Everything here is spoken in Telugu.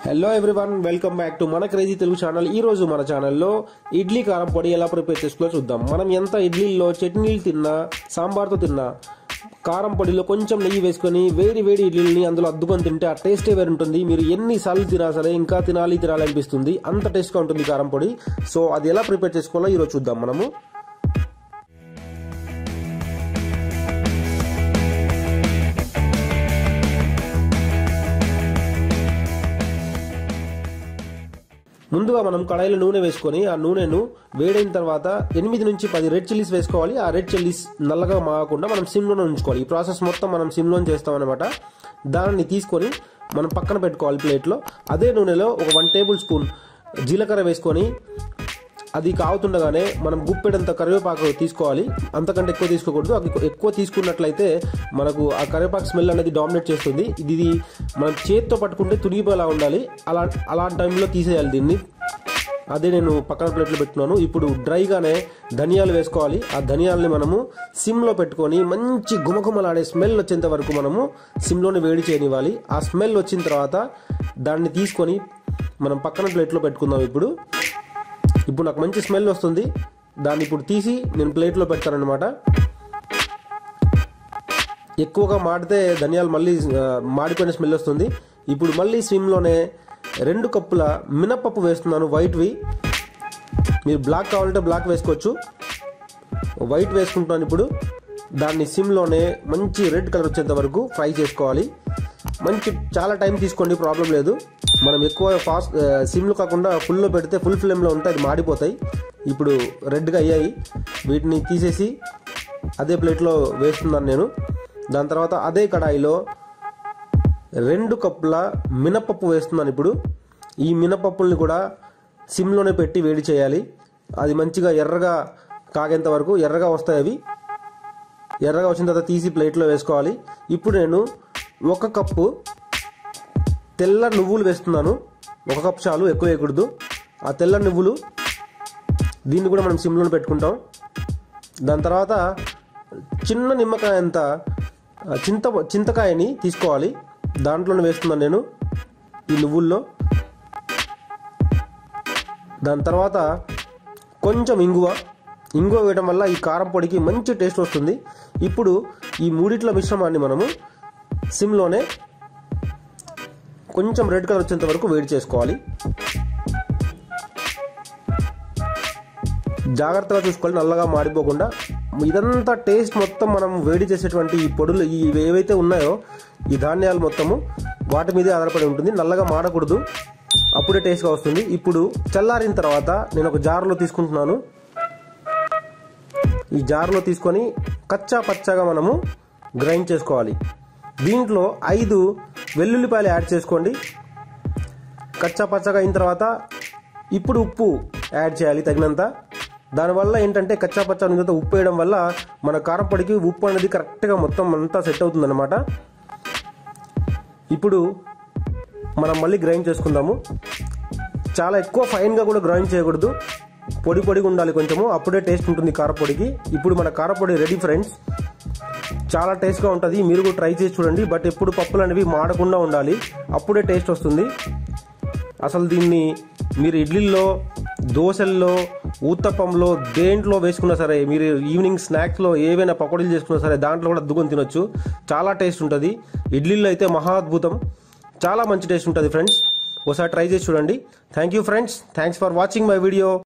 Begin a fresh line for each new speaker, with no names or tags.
Hello everyone, welcome back to మన క్రేజీ తెలుగు ఛానల్. ఈ రోజు మన ఛానల్లో ఇడ్లీ కారం పొడి ఎలా ప్రిపేర్ చేసుకోవాలో చూద్దాం. మనం ఎంత ఇడ్లీలో చట్నీలు తిన్నా, సాంబార్తో తిన్నా, కారం పొడిలో కొంచెం నెయ్యి వేసుకొని వేడి వేడి ఇడ్లీని అందులో అద్దుకొని తింటే ఆ టేస్టే వేరు ఉంటుంది. మీరు ఎన్నిసార్లు తినా సరే ఇంకా తినాలి అనిపిస్తుంది. అంత టేస్ట్గా ఉంటుంది కారం పొడి. సో అది ఎలా ప్రిపేర్ చేసుకోవాలో ఈరోజు చూద్దాం మనము. ముందుగా మనం కడాయిలో నూనె వేసుకొని ఆ నూనెను వేడైన తర్వాత 8 నుంచి 10 రెడ్ చిల్లీస్ వేసుకోవాలి. ఆ రెడ్ చిల్లీస్ నల్లగా మాగకుండా మనం సిమ్లోనే ఉంచుకోవాలి. ఈ ప్రాసెస్ మొత్తం మనం సిమ్లో చేస్తామన్నమాట. దానిని తీసుకొని మనం పక్కన పెట్టుకోవాలి ప్లేట్లో. అదే నూనెలో ఒక 1 టేబుల్ స్పూన్ జీలకర్ర వేసుకొని అది కాగుతుండగానే మనం గుప్పెడంత కరివేపాకు తీసుకోవాలి. అంతకంటే ఎక్కువ తీసుకోకూడదు. అది ఎక్కువ తీసుకున్నట్లయితే మనకు ఆ కరివేపాకు స్మెల్ అనేది డామినేట్ చేస్తుంది. ఇది మనం చేతితో పట్టుకుంటే తునిగిపోయేలా ఉండాలి. అలాంటి టైంలో తీసేయాలి దీన్ని. అదే నేను పక్కన ప్లేట్లో పెట్టుకున్నాను. ఇప్పుడు డ్రైగానే ధనియాలు వేసుకోవాలి. ఆ ధనియాలని మనము సిమ్లో పెట్టుకొని మంచి గుమగుమలాడే స్మెల్ వచ్చేంత వరకు మనము సిమ్లోనే వేడి చేయనివ్వాలి. ఆ స్మెల్ వచ్చిన తర్వాత దాన్ని తీసుకొని మనం పక్కన ప్లేట్లో పెట్టుకుందాం. ఇప్పుడు నాకు మంచి స్మెల్ వస్తుంది. దాన్ని ఇప్పుడు తీసి నేను ప్లేట్లో పెడతానన్నమాట. ఎక్కువగా మాడితే ధనియాలు మళ్ళీ మాడిపోయిన స్మెల్ వస్తుంది. ఇప్పుడు మళ్ళీ స్విమ్లోనే 2 కప్పుల మినపప్పు వేస్తున్నాను, వైట్వి. మీరు బ్లాక్ కావాలంటే బ్లాక్ వేసుకోవచ్చు. వైట్ వేసుకుంటున్నాను. ఇప్పుడు దాన్ని సిమ్లోనే మంచి రెడ్ కలర్ వచ్చేంత వరకు ఫ్రై చేసుకోవాలి. చాలా టైం తీసుకోండి, ప్రాబ్లం లేదు. మనం ఎక్కువ ఫాస్ట్ సిమ్లో కాకుండా ఫుల్లో పెడితే ఫుల్ ఫ్లేమ్లో ఉంటే అది మాడిపోతాయి. ఇప్పుడు రెడ్గా అయ్యాయి. వీటిని తీసేసి అదే ప్లేట్లో వేస్తున్నాను నేను. దాని తర్వాత అదే కడాయిలో 2 కప్పుల మినపప్పు వేస్తున్నాను. ఇప్పుడు ఈ మినపప్పుల్ని కూడా సిమ్లోనే పెట్టి వేడి చేయాలి. అది మంచిగా ఎర్రగా కాగేంత వరకు ఎర్రగా వస్తాయి. అవి ఎర్రగా వచ్చిన తర్వాత తీసి ప్లేట్లో వేసుకోవాలి. ఇప్పుడు నేను 1 కప్పు తెల్ల నువ్వులు వేస్తున్నాను. 1 కప్పు చాలు, ఎక్కువ వేయకూడదు. ఆ తెల్ల నువ్వులు దీన్ని కూడా మనం సిమ్లో పెట్టుకుంటాం. దాని తర్వాత చిన్న నిమ్మకాయ అంత చింతకాయని తీసుకోవాలి. దాంట్లోనే వేస్తున్నాను నేను ఈ నువ్వుల్లో. దాని తర్వాత కొంచెం ఇంగువ వేయడం వల్ల ఈ కారం పొడికి మంచి టేస్ట్ వస్తుంది. ఇప్పుడు ఈ మూడిట్ల మిశ్రమాన్ని మనము సిమ్లోనే కొంచెం రెడ్ కలర్ వచ్చేంత వరకు వేడి చేసుకోవాలి. జాగ్రత్తగా చూసుకోవాలి, నల్లగా మాడిపోకుండా. ఇదంతా టేస్ట్ మొత్తం మనం వేడి చేసేటువంటి ఈ పొడులు ఏవైతే ఉన్నాయో ఈ ధాన్యాలు మొత్తము వాటి మీదే ఆధారపడి ఉంటుంది. నల్లగా మాడకూడదు, అప్పుడే టేస్ట్గా వస్తుంది. ఇప్పుడు చల్లారిన తర్వాత నేను ఒక జార్లో తీసుకుంటున్నాను. ఈ జార్లో తీసుకొని కచ్చా పచ్చాగా మనము గ్రైండ్ చేసుకోవాలి. దీంట్లో 5 వెల్లుల్లిపాయలు యాడ్ చేసుకోండి. కచ్చా పచ్చగా అయిన తర్వాత ఇప్పుడు ఉప్పు యాడ్ చేయాలి తగినంత. దానివల్ల ఏంటంటే కచ్చా పచ్చా తర్వాత ఉప్పు వేయడం వల్ల మన కారం పొడికి ఉప్పు అనేది కరెక్ట్గా మొత్తం అంతా సెట్ అవుతుందన్నమాట. ఇప్పుడు మనం మళ్ళీ గ్రైండ్ చేసుకుందాము. చాలా ఎక్కువ ఫైన్గా కూడా గ్రైండ్ చేయకూడదు, పొడిగా ఉండాలి కొంచెము, అప్పుడే టేస్ట్ ఉంటుంది కారపొడికి. ఇప్పుడు మన కారపొడి రెడీ ఫ్రెండ్స్. చాలా టేస్ట్గా ఉంటుంది. మీరు కూడా ట్రై చేసి చూడండి. బట్ ఎప్పుడు పప్పులు అనేవి మాడకుండా ఉండాలి, అప్పుడే టేస్ట్ వస్తుంది. అసలు దీన్ని మీరు ఇడ్లీల్లో, దోశల్లో, ఊత్తప్పంలో దేంట్లో వేసుకున్నా సరే, మీరు ఈవినింగ్ స్నాక్స్లో ఏవైనా పకోడీలు చేసుకున్నా సరే దాంట్లో కూడా అద్దుకొని తినొచ్చు. చాలా టేస్ట్ ఉంటుంది. ఇడ్లీలో అయితే మహా అద్భుతం, చాలా మంచి టేస్ట్ ఉంటుంది ఫ్రెండ్స్. ఒకసారి ట్రై చేసి చూడండి. Thank you friends, thanks for watching my video.